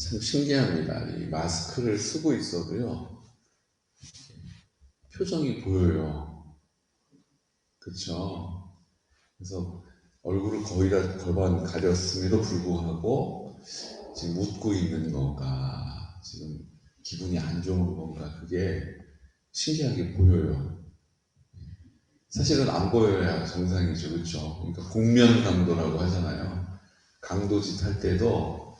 참 신기합니다. 이 마스크를 쓰고 있어도요, 표정이 보여요. 그쵸? 그래서 얼굴을 거의 다 골반 가렸음에도 불구하고 지금 웃고 있는 건가, 지금 기분이 안 좋은 건가, 그게 신기하게 보여요. 사실은 안 보여야 정상이죠. 그렇죠? 그러니까 복면 강도라고 하잖아요. 강도짓 할 때도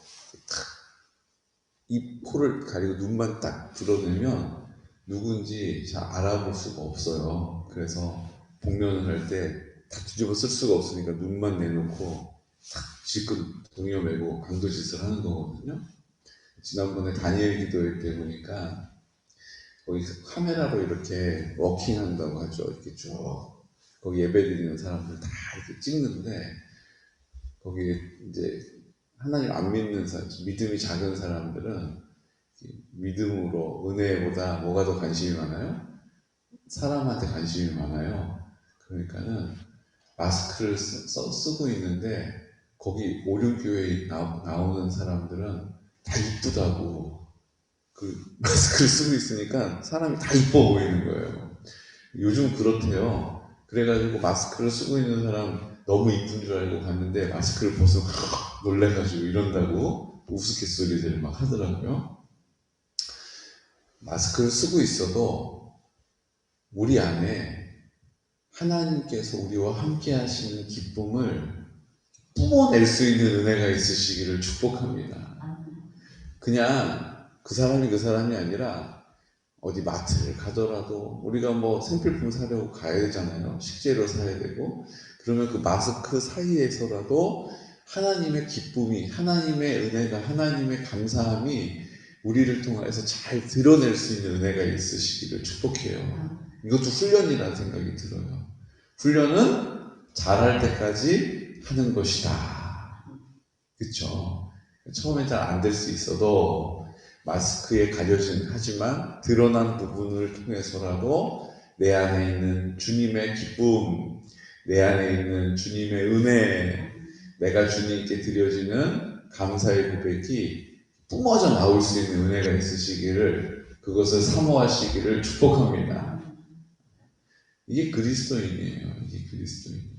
이 코를 가리고 눈만 딱 드러내면 누군지 잘 알아볼 수가 없어요. 그래서 복면을 할 때 다 뒤집어 쓸 수가 없으니까 눈만 내놓고 탁 질끈 동여매고 강도짓을 하는 거거든요. 지난번에 다니엘 기도회 때 보니까 거기 카메라로 이렇게 워킹한다고 하죠. 이렇게 쭉 거기 예배드리는 사람들 다 이렇게 찍는데 거기에 이제 하나님 안 믿는 사람, 믿음이 작은 사람들은 믿음으로 은혜보다 뭐가 더 관심이 많아요? 사람한테 관심이 많아요. 그러니까는 마스크를 쓰고 있는데 거기 오륜교회에 나오는 사람들은 다 이쁘다고 그 마스크를 쓰고 있으니까 사람이 다 이뻐 보이는 거예요. 요즘 그렇대요. 그래가지고 마스크를 쓰고 있는 사람 너무 이쁜 줄 알고 갔는데 마스크를 벗으면 놀래가지고 이런다고 우스갯소리들 막 하더라고요. 마스크를 쓰고 있어도 우리 안에 하나님께서 우리와 함께 하시는 기쁨을 뿜어낼 수 있는 은혜가 있으시기를 축복합니다. 그냥 그 사람이 아니라 어디 마트를 가더라도 우리가 뭐 생필품 사려고 가야 되잖아요. 식재료 사야 되고 그러면 그 마스크 사이에서라도 하나님의 기쁨이, 하나님의 은혜가, 하나님의 감사함이 우리를 통해서 잘 드러낼 수 있는 은혜가 있으시기를 축복해요. 이것도 훈련이라는 생각이 들어요. 훈련은 잘할 때까지 하는 것이다. 그렇죠? 처음엔 잘 안 될 수 있어도 마스크에 가려진 하지만 드러난 부분을 통해서라도 내 안에 있는 주님의 기쁨, 내 안에 있는 주님의 은혜, 내가 주님께 드려지는 감사의 고백이 뿜어져 나올 수 있는 은혜가 있으시기를, 그것을 사모하시기를 축복합니다. 이게 그리스도인이에요. 이게 그리스도인.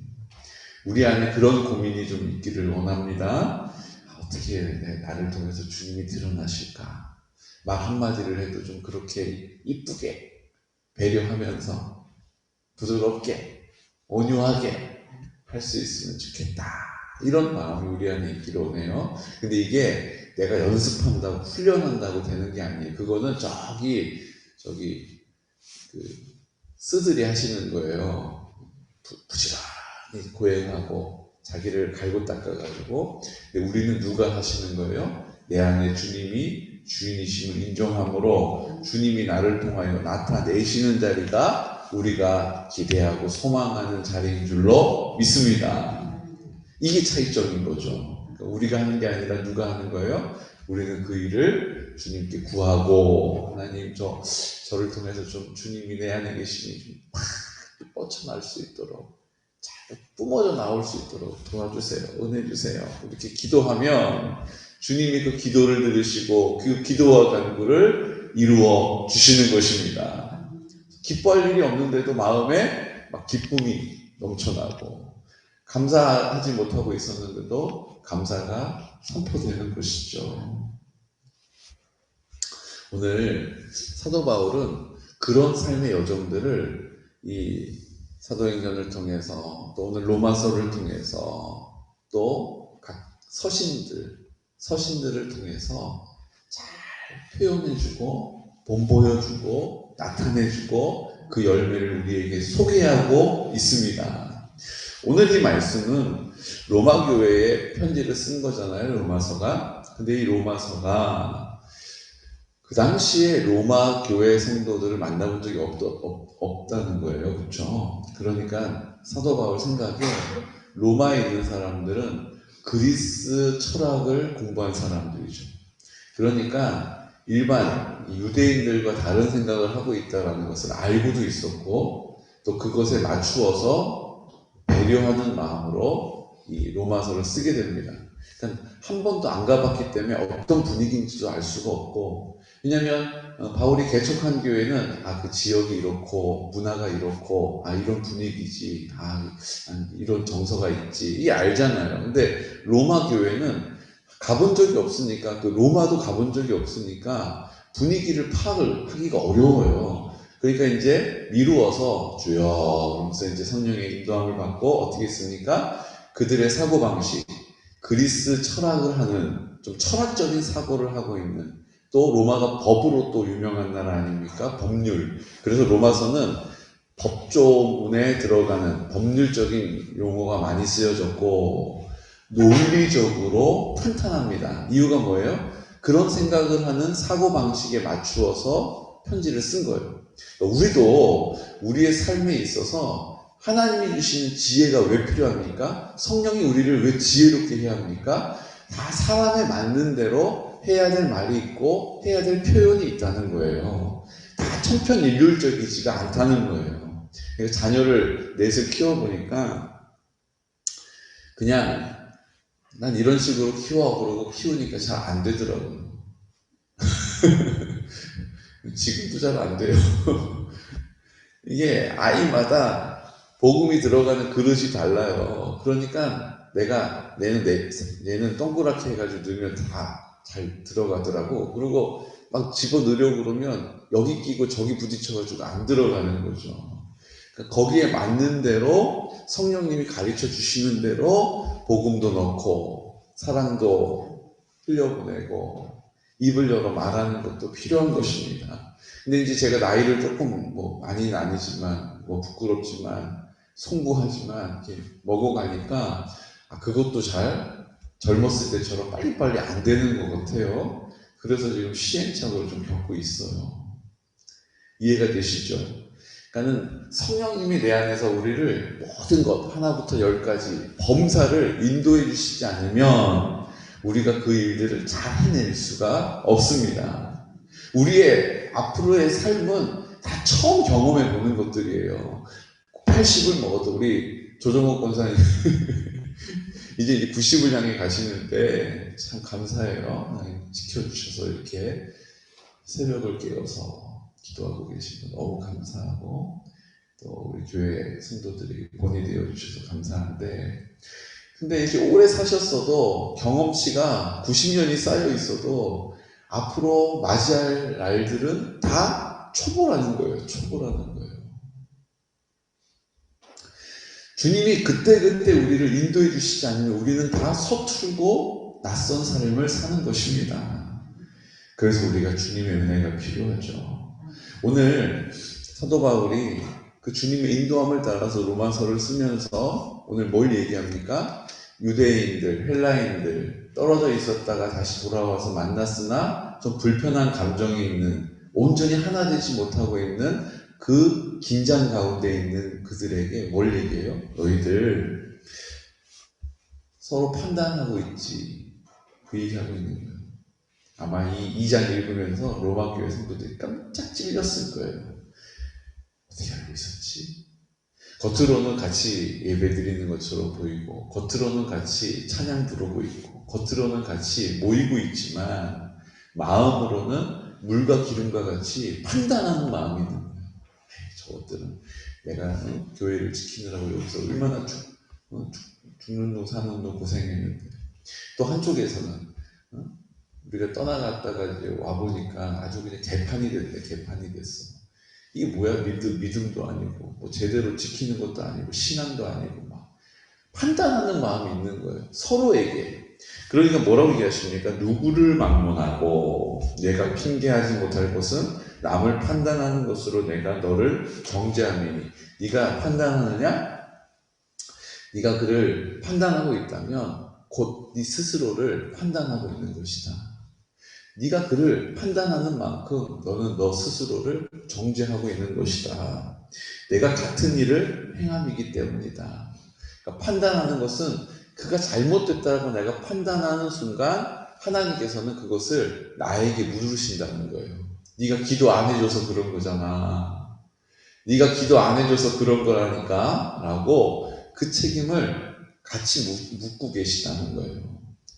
우리 안에 그런 고민이 좀 있기를 원합니다. 어떻게 나를 통해서 주님이 드러나실까? 말 한마디를 해도 좀 그렇게 이쁘게 배려하면서 부드럽게 온유하게 할 수 있으면 좋겠다. 이런 마음이 우리 안에 있기를 원해요. 근데 이게 내가 연습한다고 훈련한다고 되는 게 아니에요. 그거는 저기 그 스들이 하시는 거예요. 부지런히 고행하고 자기를 갈고 닦아가지고. 근데 우리는 누가 하시는 거예요? 내 안에 주님이 주인이심을 인정함으로 주님이 나를 통하여 나타내시는 자리가 우리가 기대하고 소망하는 자리인 줄로 믿습니다. 이게 차이점인 거죠. 그러니까 우리가 하는 게 아니라 누가 하는 거예요? 우리는 그 일을 주님께 구하고, 하나님 저를 통해서 좀 주님이 내 안에 계시니 좀 뻗쳐날 수 있도록, 잘 뿜어져 나올 수 있도록 도와주세요. 은혜 주세요. 이렇게 기도하면 주님이 그 기도를 들으시고 그 기도와 간구를 이루어 주시는 것입니다. 기뻐할 일이 없는데도 마음에 막 기쁨이 넘쳐나고, 감사하지 못하고 있었는데도 감사가 선포되는 것이죠. 오늘 사도 바울은 그런 삶의 여정들을 이 사도행전을 통해서, 또 오늘 로마서를 통해서, 또 각 서신들을 통해서 잘 표현해주고 본보여주고 나타내주고 그 열매를 우리에게 소개하고 있습니다. 오늘 이 말씀은 로마 교회에 편지를 쓴 거잖아요. 로마서가. 근데 이 로마서가 그 당시에 로마 교회 성도들을 만나본 적이 없다는 거예요. 그렇죠? 그러니까 사도 바울 생각에 로마에 있는 사람들은 그리스 철학을 공부한 사람들이죠. 그러니까 일반 유대인들과 다른 생각을 하고 있다는 것을 알고도 있었고, 또 그것에 맞추어서 배려하는 마음으로 이 로마서를 쓰게 됩니다. 그러니까 한 번도 안 가봤기 때문에 어떤 분위기인지도 알 수가 없고, 왜냐면 바울이 개척한 교회는 그 지역이 이렇고 문화가 이렇고 이런 분위기지, 이런 정서가 있지, 이 알잖아요. 근데 로마 교회는 가본 적이 없으니까, 그 로마도 가본 적이 없으니까 분위기를 파악을 하기가 어려워요. 그러니까 이제 미루어서 주여 그러면서 이제 성령의 인도함을 받고 어떻게 했습니까? 그들의 사고방식, 그리스 철학을 하는 좀 철학적인 사고를 하고 있는, 또 로마가 법으로 또 유명한 나라 아닙니까? 법률. 그래서 로마서는 법조문에 들어가는 법률적인 용어가 많이 쓰여졌고 논리적으로 탄탄합니다. 이유가 뭐예요? 그런 생각을 하는 사고방식에 맞추어서 편지를 쓴 거예요. 우리도 우리의 삶에 있어서 하나님이 주시는 지혜가 왜 필요합니까? 성령이 우리를 왜 지혜롭게 해야 합니까? 다 사람에 맞는 대로 해야 될 말이 있고 해야 될 표현이 있다는 거예요. 다 천편일률적이지가 않다는 거예요. 그래서 자녀를 넷을 키워보니까 그냥 난 이런 식으로 키워 그러고 키우니까 잘 안 되더라고요. 지금도 잘 안 돼요. 이게 아이마다 복음이 들어가는 그릇이 달라요. 그러니까 얘는 동그랗게 해가지고 넣으면 다 잘 들어가더라고. 그리고 막 집어 넣으려고 그러면 여기 끼고 저기 부딪혀가지고 안 들어가는 거죠. 그러니까 거기에 맞는 대로 성령님이 가르쳐 주시는 대로 복음도 넣고 사랑도 흘려보내고 입을 열어 말하는 것도 필요한 것입니다. 근데 이제 제가 나이를 조금 많이는 아니지만 부끄럽지만 송구하지만 이렇게 먹어가니까 그것도 잘 젊었을 때처럼 빨리빨리 안 되는 것 같아요. 그래서 지금 시행착오를 좀 겪고 있어요. 이해가 되시죠? 그러니까는 성령님이 내 안에서 우리를 모든 것 하나부터 열까지 범사를 인도해 주시지 않으면 우리가 그 일들을 잘 해낼 수가 없습니다. 우리의 앞으로의 삶은 다 처음 경험해 보는 것들이에요. 80을 먹어도 우리 조정옥 권사님 이제 90을 향해 가시는데 참 감사해요. 지켜주셔서 이렇게 새벽을 깨워서 기도하고 계신 거 너무 감사하고, 또 우리 교회 성도들이 본이 되어 주셔서 감사한데, 근데 이렇게 오래 사셨어도 경험치가 90년이 쌓여 있어도 앞으로 맞이할 날들은 다 초보라는 거예요. 초보라는 거예요. 주님이 그때그때 우리를 인도해 주시지 않으면 우리는 다 서툴고 낯선 삶을 사는 것입니다. 그래서 우리가 주님의 은혜가 필요하죠. 오늘 사도 바울이 그 주님의 인도함을 따라서 로마서를 쓰면서 오늘 뭘 얘기합니까? 유대인들, 헬라인들 떨어져 있었다가 다시 돌아와서 만났으나 좀 불편한 감정이 있는, 온전히 하나 되지 못하고 있는 그 긴장 가운데 있는 그들에게 뭘 얘기해요? 너희들 서로 판단하고 있지. 그 얘기하고 있는 거예요. 아마 이 2장 읽으면서 로마 교회 성도들이 깜짝 찔렸을 거예요. 어떻게 알고 있었지? 겉으로는 같이 예배 드리는 것처럼 보이고, 겉으로는 같이 찬양 부르고 있고, 겉으로는 같이 모이고 있지만 마음으로는 물과 기름과 같이 판단하는 마음이 있는 거예요. 저것들은 내가 교회를 지키느라고 여기서 얼마나 죽는 놈 사는 놈 고생했는데, 또 한쪽에서는 우리가 떠나갔다가 이제 와보니까 아주 그냥 개판이 됐네. 개판이 됐어. 이게 뭐야? 믿음도 아니고 제대로 지키는 것도 아니고 신앙도 아니고 막 판단하는 마음이 있는 거예요. 서로에게. 그러니까 뭐라고 얘기하십니까? 누구를 막론하고 내가 핑계하지 못할 것은 남을 판단하는 것으로 내가 너를 정죄함이니. 네가 판단하느냐? 네가 그를 판단하고 있다면 곧 네 스스로를 판단하고 있는 것이다. 네가 그를 판단하는 만큼 너는 너 스스로를 정죄하고 있는 것이다. 내가 같은 일을 행함이기 때문이다. 그러니까 판단하는 것은 그가 잘못됐다고 내가 판단하는 순간 하나님께서는 그것을 나에게 물으신다는 거예요. 네가 기도 안 해줘서 그런 거잖아. 네가 기도 안 해줘서 그런 거라니까 라고 그 책임을 같이 묻고 계시다는 거예요.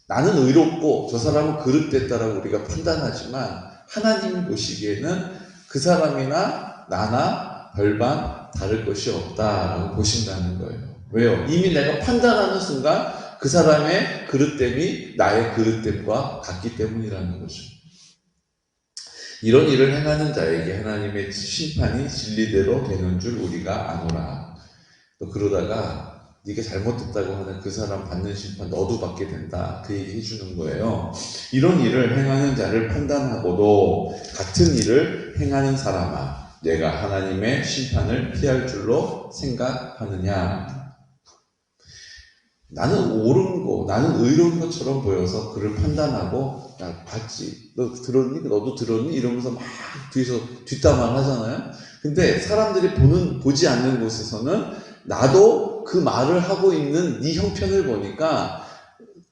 나는 의롭고 저 사람은 그릇됐다라고 우리가 판단하지만 하나님이 보시기에는 그 사람이나 나나 별반 다를 것이 없다라고 보신다는 거예요. 왜요? 이미 내가 판단하는 순간 그 사람의 그릇됨이 나의 그릇됨과 같기 때문이라는 거죠. 이런 일을 행하는 자에게 하나님의 심판이 진리대로 되는 줄 우리가 아노라. 또 그러다가 네가 잘못했다고 하는 그 사람 받는 심판 너도 받게 된다. 그 얘기 해주는 거예요. 이런 일을 행하는 자를 판단하고도 같은 일을 행하는 사람아, 내가 하나님의 심판을 피할 줄로 생각하느냐. 나는 옳은 거, 나는 의로운 것처럼 보여서 그를 판단하고 야 봤지? 너 들었니? 너도 들었니? 이러면서 막 뒤에서 뒷담화를 하잖아요. 근데 사람들이 보지 않는 곳에서는 나도 그 말을 하고 있는 네 형편을 보니까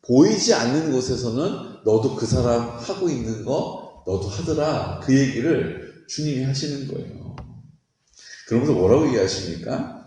보이지 않는 곳에서는 너도 그 사람 하고 있는 거 너도 하더라. 그 얘기를 주님이 하시는 거예요. 그러면서 뭐라고 얘기하십니까?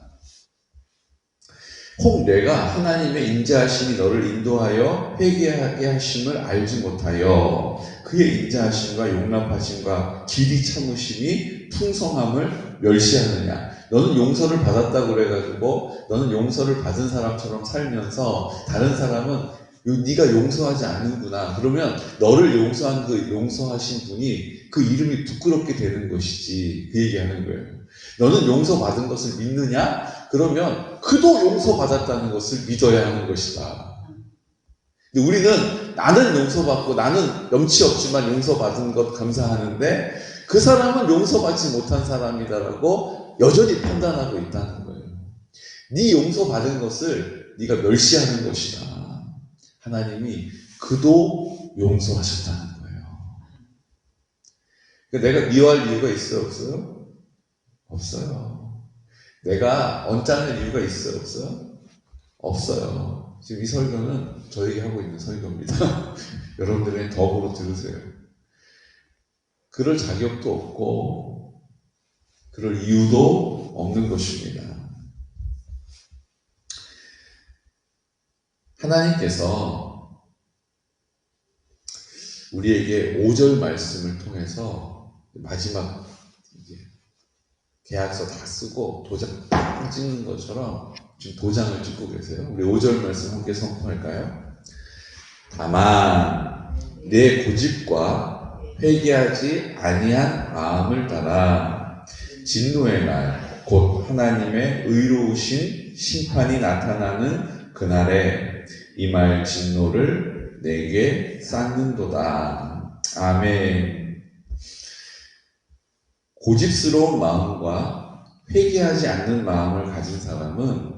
혹 내가 하나님의 인자하심이 너를 인도하여 회개하게 하심을 알지 못하여 그의 인자하심과 용납하심과 길이 참으심이 풍성함을 멸시하느냐. 너는 용서를 받았다고 그래가지고 너는 용서를 받은 사람처럼 살면서 다른 사람은 네가 용서하지 않는구나. 그러면 너를 용서한 그 용서하신 분이 그 이름이 부끄럽게 되는 것이지. 그 얘기하는 거예요. 너는 용서받은 것을 믿느냐? 그러면 그도 용서받았다는 것을 믿어야 하는 것이다. 근데 우리는 나는 용서받고 나는 염치 없지만 용서받은 것 감사하는데 그 사람은 용서받지 못한 사람이다라고 여전히 판단하고 있다는 거예요. 네 용서받은 것을 네가 멸시하는 것이다. 하나님이 그도 용서하셨다는 거예요. 그러니까 내가 미워할 이유가 있어요? 없어요? 없어요. 내가 언짢을 이유가 있어요? 없어요? 없어요. 지금 이 설교는 저에게 하고 있는 설교입니다. 여러분들은 덕으로 들으세요. 그럴 자격도 없고 그럴 이유도 없는 것입니다. 하나님께서 우리에게 5절 말씀을 통해서 마지막 이제 계약서 다 쓰고 도장 딱 찍는 것처럼 지금 도장을 찍고 계세요. 우리 5절 말씀 함께 선포할까요? 다만 내 고집과 회개하지 아니한 마음을 따라 진노의 날 곧 하나님의 의로우신 심판이 나타나는 그날에 임할 진노를 내게 쌓는도다. 아멘. 고집스러운 마음과 회개하지 않는 마음을 가진 사람은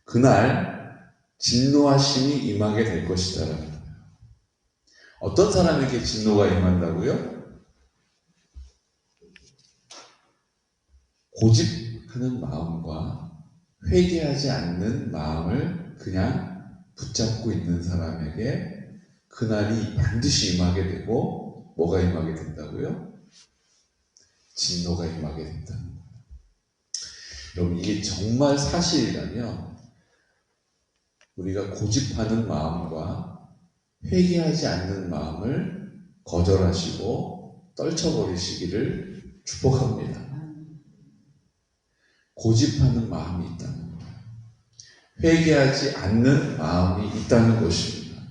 그날 진노하심이 임하게 될 것이다. 어떤 사람에게 진노가 임한다고요? 고집하는 마음과 회개하지 않는 마음을 그냥 붙잡고 있는 사람에게 그날이 반드시 임하게 되고 뭐가 임하게 된다고요? 진노가 임하게 된다는 거예요. 여러분 이게 정말 사실이라면 우리가 고집하는 마음과 회개하지 않는 마음을 거절하시고 떨쳐버리시기를 축복합니다. 고집하는 마음이 있다는 거예요. 회개하지 않는 마음이 있다는 것입니다.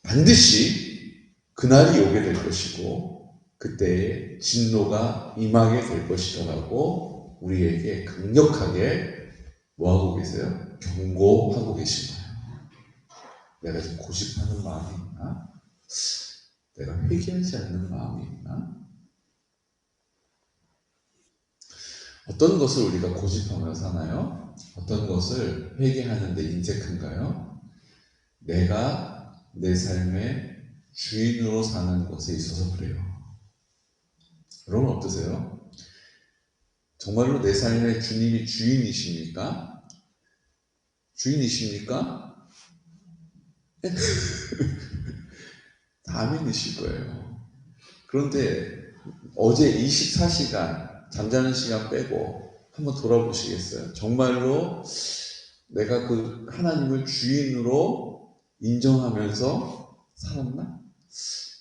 반드시 그날이 오게 될 것이고 그때에 진노가 임하게 될 것이다라고 우리에게 강력하게 뭐하고 계세요? 경고하고 계신 거예요. 내가 지금 고집하는 마음이 있나? 내가 회개하지 않는 마음이 있나? 어떤 것을 우리가 고집하며 사나요? 어떤 것을 회개하는데 인색한가요? 내가 내 삶의 주인으로 사는 것에 있어서 그래요. 여러분 어떠세요? 정말로 내 삶의 주님이 주인이십니까? 주인이십니까? 다 아멘이실 거예요. 그런데 어제 24시간 잠자는 시간 빼고 한번 돌아보시겠어요? 정말로 내가 그 하나님을 주인으로 인정하면서 살았나?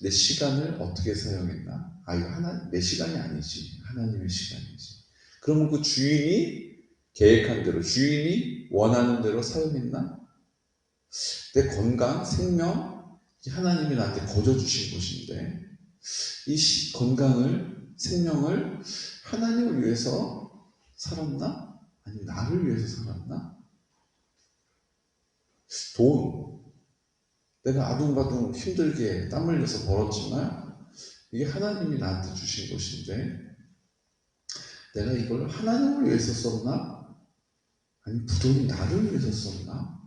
내 시간을 어떻게 사용했나? 이거 내 시간이 아니지. 하나님의 시간이지. 그러면 그 주인이 계획한 대로, 주인이 원하는 대로 사용했나? 내 건강, 생명, 하나님이 나한테 거저 주신 것인데, 이 건강을, 생명을 하나님을 위해서 살았나? 아니면 나를 위해서 살았나? 돈, 내가 아둥바둥 힘들게 땀 흘려서 벌었지만 이게 하나님이 나한테 주신 것인데 내가 이걸 하나님을 위해서 썼나? 아니면 부돈이 나를 위해서 썼나?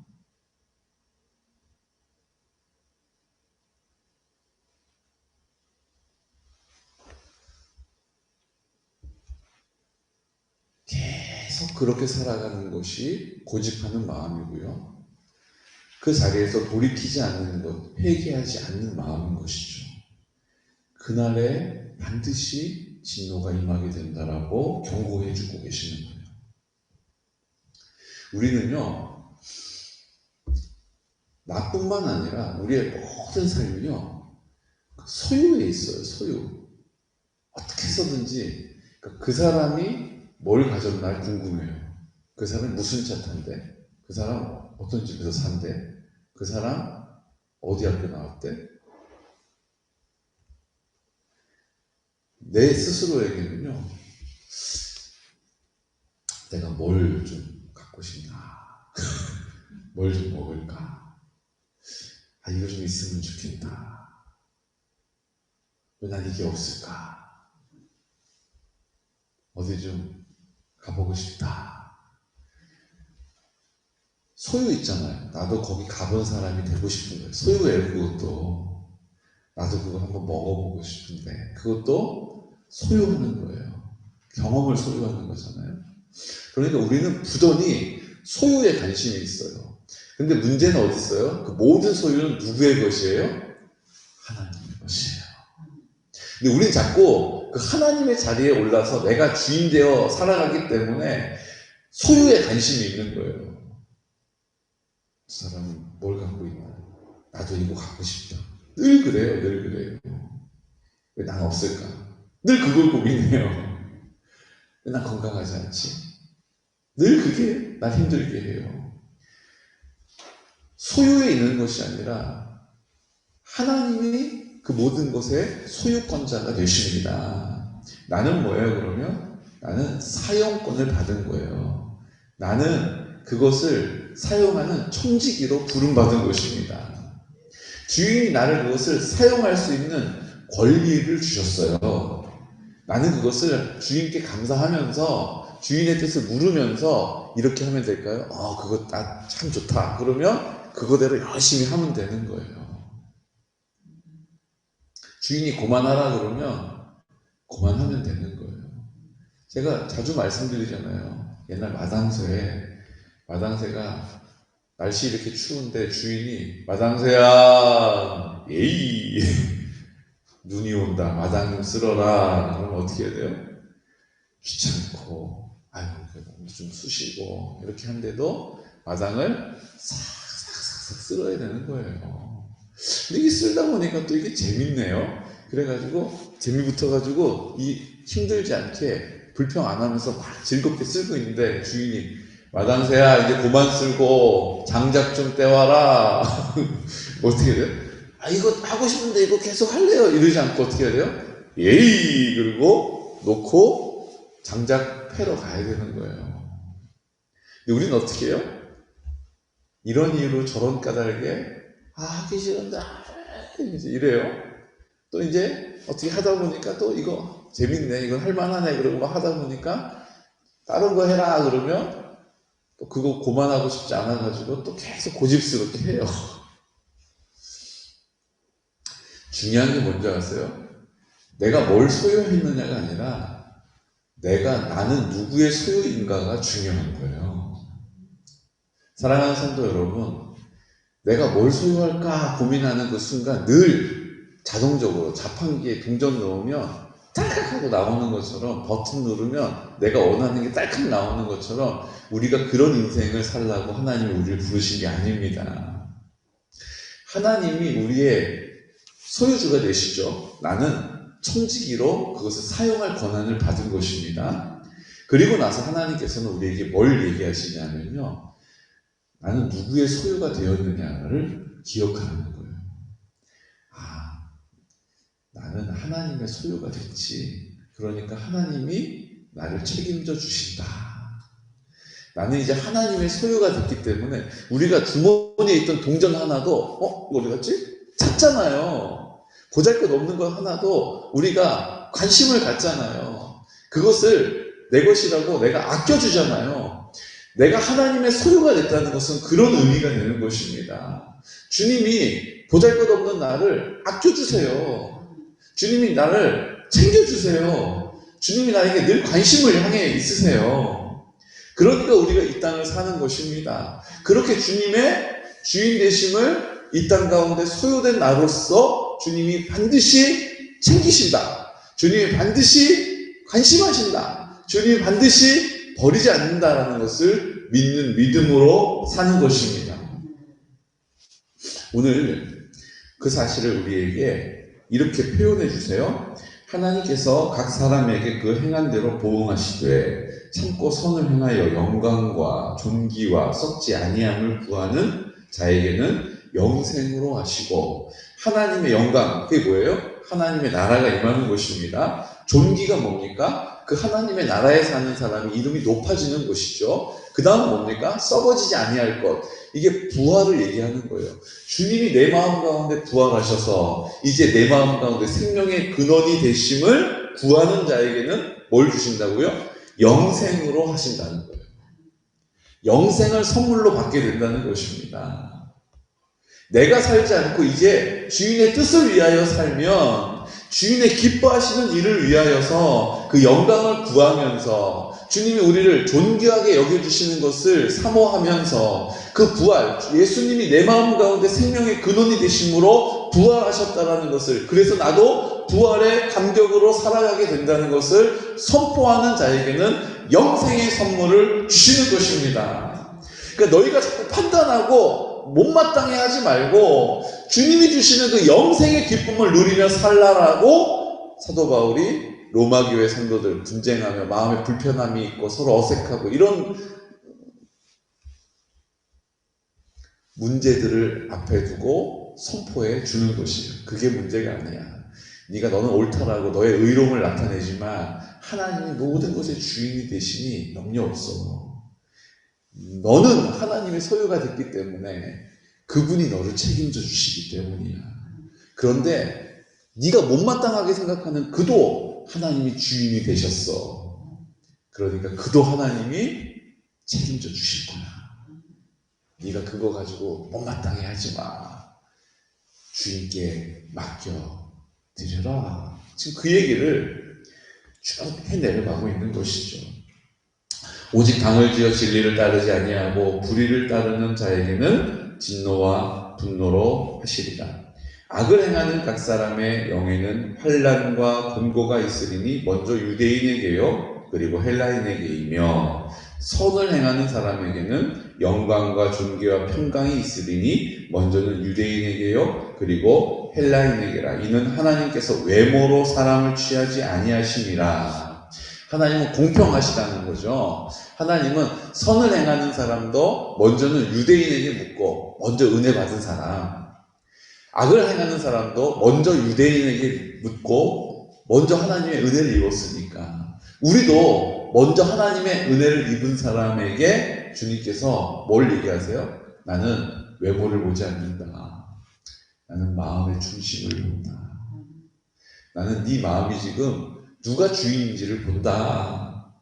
계속 그렇게 살아가는 것이 고집하는 마음이고요. 그 자리에서 돌이키지 않는 것, 회개하지 않는 마음인 것이죠. 그날에 반드시 진노가 임하게 된다라고 경고해 주고 계시는 거예요. 우리는요, 나뿐만 아니라 우리의 모든 삶은요, 소유에 있어요, 소유. 어떻게 해서든지 그 사람이 뭘 가졌나 궁금해요. 그 사람이 무슨 차 탄대? 그 사람 어떤 집에서 산대? 그 사람 어디 학교 나왔대? 내 스스로에게는요, 내가 뭘 좀 갖고 싶나? 뭘 좀 먹을까? 이거 좀 있으면 좋겠다. 왜 난 이게 없을까? 어디 좀 가보고 싶다. 소유 있잖아요. 나도 거기 가본 사람이 되고 싶은 거예요. 소유예요, 그것도. 나도 그거 한번 먹어보고 싶은데 그것도 소유하는 거예요. 경험을 소유하는 거잖아요. 그러니까 우리는 부단히 소유에 관심이 있어요. 근데 문제는 어디 있어요? 그 모든 소유는 누구의 것이에요? 하나님의 것이에요. 근데 우리는 자꾸 그 하나님의 자리에 올라서 내가 주인 되어 살아가기 때문에 소유에 관심이 있는 거예요. 그 사람은 뭘 갖고 있나? 나도 이거 갖고 싶다. 늘 그래요, 늘 그래요. 왜 난 없을까? 늘 그걸 고민해요. 왜 난 건강하지 않지? 늘 그게 날 힘들게 해요. 소유에 있는 것이 아니라 하나님이 그 모든 것의 소유권자가 되십니다. 나는 뭐예요, 그러면? 나는 사용권을 받은 거예요. 나는 그것을 사용하는 청지기로 부름받은 것입니다. 주인이 나를 그것을 사용할 수 있는 권리를 주셨어요. 나는 그것을 주인께 감사하면서 주인의 뜻을 물으면서 이렇게 하면 될까요? 그거 참 좋다. 그러면 그거대로 열심히 하면 되는 거예요. 주인이 그만하라 그러면 그만하면 되는 거예요. 제가 자주 말씀드리잖아요. 옛날 마당새가 날씨 이렇게 추운데 주인이 마당새야 예이 눈이 온다 마당 좀 쓸어라. 그러면 어떻게 해야 돼요? 귀찮고 좀 쑤시고 이렇게 한데도 마당을 싹싹싹 쓸어야 되는 거예요. 근데 이게 쓸다 보니까 또 이게 재밌네요. 그래가지고 재미 붙어가지고 힘들지 않게 불평 안 하면서 막 즐겁게 쓸고 있는데 주인이 마당새야 이제 그만 쓸고 장작 좀 떼와라. 어떻게 돼요? 이거 하고 싶은데 이거 계속 할래요. 이러지 않고 어떻게 해야 돼요? 예이 그리고 놓고 장작 패러 가야 되는 거예요. 근데 우리는 어떻게 해요? 이런 이유로 저런 까닭에 하기 싫은데 이래요. 또 이제 어떻게 하다 보니까 또 이거 재밌네, 이건 할만하네 그러고 막 하다 보니까 다른 거 해라 그러면 또 그거 그만하고 싶지 않아가지고 또 계속 고집스럽게 해요. 중요한 게 뭔지 아세요? 내가 뭘 소유했느냐가 아니라 나는 누구의 소유인가가 중요한 거예요. 사랑하는 성도 여러분, 내가 뭘 소유할까 고민하는 그 순간 늘 자동적으로 자판기에 동전 넣으면 딸깍 하고 나오는 것처럼 버튼 누르면 내가 원하는 게 딸깍 나오는 것처럼 우리가 그런 인생을 살라고 하나님이 우리를 부르신 게 아닙니다. 하나님이 우리의 소유주가 되시죠. 나는 청지기로 그것을 사용할 권한을 받은 것입니다. 그리고 나서 하나님께서는 우리에게 뭘 얘기하시냐면요. 나는 누구의 소유가 되었느냐를 기억하는 거예요. 아, 나는 하나님의 소유가 됐지. 그러니까 하나님이 나를 책임져 주신다. 나는 이제 하나님의 소유가 됐기 때문에 우리가 주머니에 있던 동전 하나도 이거 어디 갔지? 찾잖아요. 보잘것없는 거 하나도 우리가 관심을 갖잖아요. 그것을 내 것이라고 내가 아껴주잖아요. 내가 하나님의 소유가 됐다는 것은 그런 의미가 되는 것입니다. 주님이 보잘것없는 나를 아껴주세요. 주님이 나를 챙겨주세요. 주님이 나에게 늘 관심을 향해 있으세요. 그러니까 우리가 이 땅을 사는 것입니다. 그렇게 주님의 주인 되심을 이 땅 가운데 소유된 나로서 주님이 반드시 챙기신다. 주님이 반드시 관심하신다. 주님이 반드시 버리지 않는다라는 것을 믿는 믿음으로 사는 것입니다. 오늘 그 사실을 우리에게 이렇게 표현해 주세요. 하나님께서 각 사람에게 그 행한 대로 보응하시되 참고 선을 행하여 영광과 존귀와 썩지 아니함을 구하는 자에게는 영생으로 하시고, 하나님의 영광, 그게 뭐예요? 하나님의 나라가 임하는 것입니다. 존귀가 뭡니까? 그 하나님의 나라에 사는 사람이 이름이 높아지는 것이죠. 그 다음은 뭡니까? 썩어지지 아니할 것. 이게 부활을 얘기하는 거예요. 주님이 내 마음 가운데 부활하셔서 이제 내 마음 가운데 생명의 근원이 되심을 구하는 자에게는 뭘 주신다고요? 영생으로 하신다는 거예요. 영생을 선물로 받게 된다는 것입니다. 내가 살지 않고 이제 주인의 뜻을 위하여 살면 주인의 기뻐하시는 일을 위하여서 그 영광을 구하면서 주님이 우리를 존귀하게 여겨주시는 것을 사모하면서 그 부활, 예수님이 내 마음 가운데 생명의 근원이 되심으로 부활하셨다는 것을, 그래서 나도 부활의 감격으로 살아가게 된다는 것을 선포하는 자에게는 영생의 선물을 주시는 것입니다. 그러니까 너희가 자꾸 판단하고 못마땅해 하지 말고 주님이 주시는 그 영생의 기쁨을 누리며 살라라고 사도 바울이 로마 교회 성도들 분쟁하며 마음에 불편함이 있고 서로 어색하고 이런 문제들을 앞에 두고 선포해 주는 것이에요. 그게 문제가 아니야. 네가 너는 옳다라고 너의 의로움을 나타내지만 하나님이 모든 것의 주인이 되시니 염려 없어. 너는 하나님의 소유가 됐기 때문에 그분이 너를 책임져 주시기 때문이야. 그런데 네가 못마땅하게 생각하는 그도 하나님이 주인이 되셨어. 그러니까 그도 하나님이 책임져 주실 거야. 네가 그거 가지고 못마땅해 하지 마. 주인께 맡겨 드려라. 지금 그 얘기를 쭉 해내려가고 있는 것이죠. 오직 당을 지어 진리를 따르지 아니하고 불의를 따르는 자에게는 진노와 분노로 하시리라. 악을 행하는 각 사람의 영에는 환난과 권고가 있으리니 먼저 유대인에게요 그리고 헬라인에게이며, 선을 행하는 사람에게는 영광과 존귀와 평강이 있으리니 먼저는 유대인에게요 그리고 헬라인에게라. 이는 하나님께서 외모로 사람을 취하지 아니하심이라. 하나님은 공평하시다는 거죠. 하나님은 선을 행하는 사람도 먼저는 유대인에게 묻고 먼저 은혜 받은 사람, 악을 행하는 사람도 먼저 유대인에게 묻고 먼저 하나님의 은혜를 입었으니까 우리도 먼저 하나님의 은혜를 입은 사람에게 주님께서 뭘 얘기하세요? 나는 외모를 보지 않는다. 나는 마음의 중심을 본다. 나는 네 마음이 지금 누가 주인인지를 본다.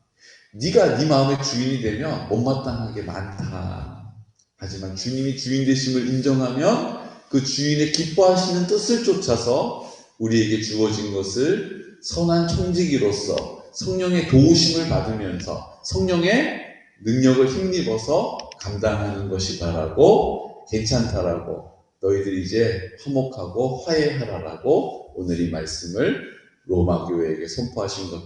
네가 네 마음의 주인이 되면 못마땅하게 많다. 하지만 주님이 주인 되심을 인정하면 그 주인의 기뻐하시는 뜻을 쫓아서 우리에게 주어진 것을 선한 청지기로서 성령의 도우심을 받으면서 성령의 능력을 힘입어서 감당하는 것이다라고, 괜찮다라고, 너희들 이제 화목하고 화해하라라고 오늘 이 말씀을 로마 교회에게 선포하신 것,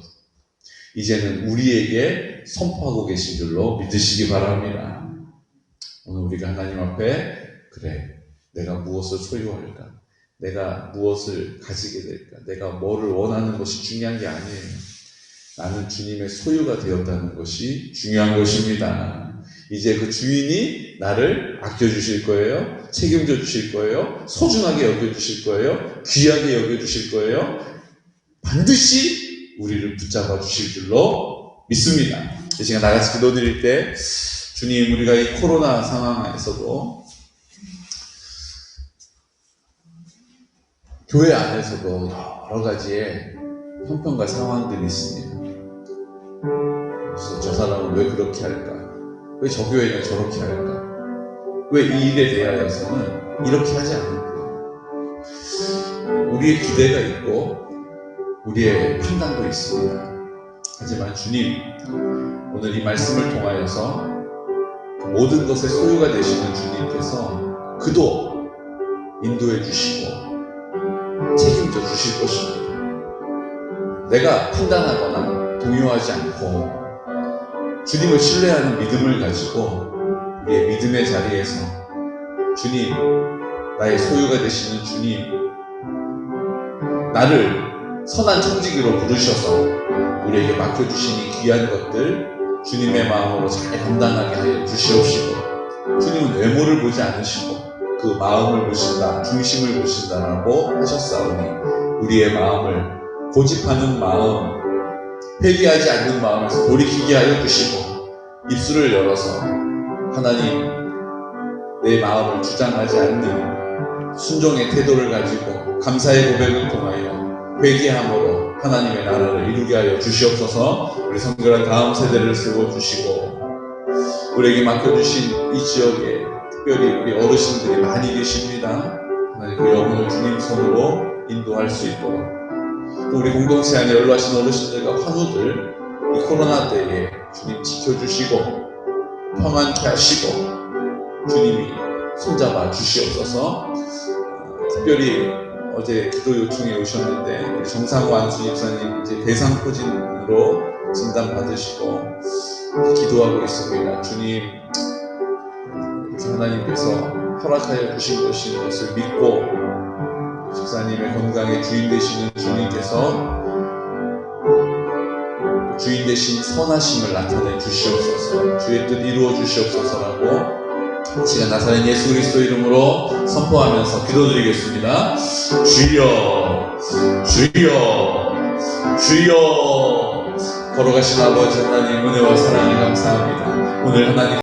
이제는 우리에게 선포하고 계신 줄로 믿으시기 바랍니다. 오늘 우리가 하나님 앞에 그래, 내가 무엇을 소유할까? 내가 무엇을 가지게 될까? 내가 뭐를 원하는 것이 중요한 게 아니에요. 나는 주님의 소유가 되었다는 것이 중요한 것입니다. 이제 그 주인이 나를 아껴주실 거예요. 책임져 주실 거예요. 소중하게 여겨주실 거예요. 귀하게 여겨주실 거예요. 반드시 우리를 붙잡아 주실 줄로 믿습니다. 이 시간 나같이 기도드릴 때 주님, 우리가 이 코로나 상황에서도 교회 안에서도 여러 가지의 형편과 상황들이 있습니다. 그래서 저 사람은 왜 그렇게 할까? 왜 저 교회는 저렇게 할까? 왜 이 일에 대하여서는 이렇게 하지 않을까? 우리의 기대가 있고 우리의 판단도 있습니다. 하지만 주님, 오늘 이 말씀을 통하여서 모든 것의 소유가 되시는 주님께서 그도 인도해 주시고 책임져 주실 것입니다. 내가 판단하거나 동요하지 않고 주님을 신뢰하는 믿음을 가지고 우리의 믿음의 자리에서 주님, 나의 소유가 되시는 주님, 나를 선한 청지기로 부르셔서 우리에게 맡겨주신 이 귀한 것들 주님의 마음으로 잘 감당하게 하여 주시옵시고, 주님은 외모를 보지 않으시고 그 마음을 보신다, 중심을 보신다라고 하셨사오니 우리의 마음을 고집하는 마음, 회개하지 않는 마음에서 돌이키게 하여 주시고, 입술을 열어서 하나님, 내 마음을 주장하지 않는 순종의 태도를 가지고 감사의 고백을 통하여 회개함으로 하나님의 나라를 이루게 하여 주시옵소서. 우리 성결한 다음 세대를 세워주시고, 우리에게 맡겨주신 이 지역에 특별히 우리 어르신들이 많이 계십니다. 하나님, 그 영혼을 주님 손으로 인도할 수 있도록, 또 우리 공동체 안에 연로하신 어르신들과 환우들 이 코로나 때에 주님 지켜주시고 평안케 하시고 주님이 손잡아 주시옵소서. 특별히 어제 기도 요청에 오셨는데 정상완 수집사님 이제 대상포진으로 진단받으시고 기도하고 있습니다. 주님, 하나님께서 허락하여 주신 것을 믿고 집사님의 건강의 주인 되시는 주님께서 주인 되신 선하심을 나타내 주시옵소서. 주의 뜻 이루어 주시옵소서라고 이 시간 나사렛 예수 그리스도 이름으로 선포하면서 기도드리겠습니다. 주여, 주여, 주여. 걸어가신 아버지 하나님, 은혜와 사랑에 감사합니다. 오늘 하나님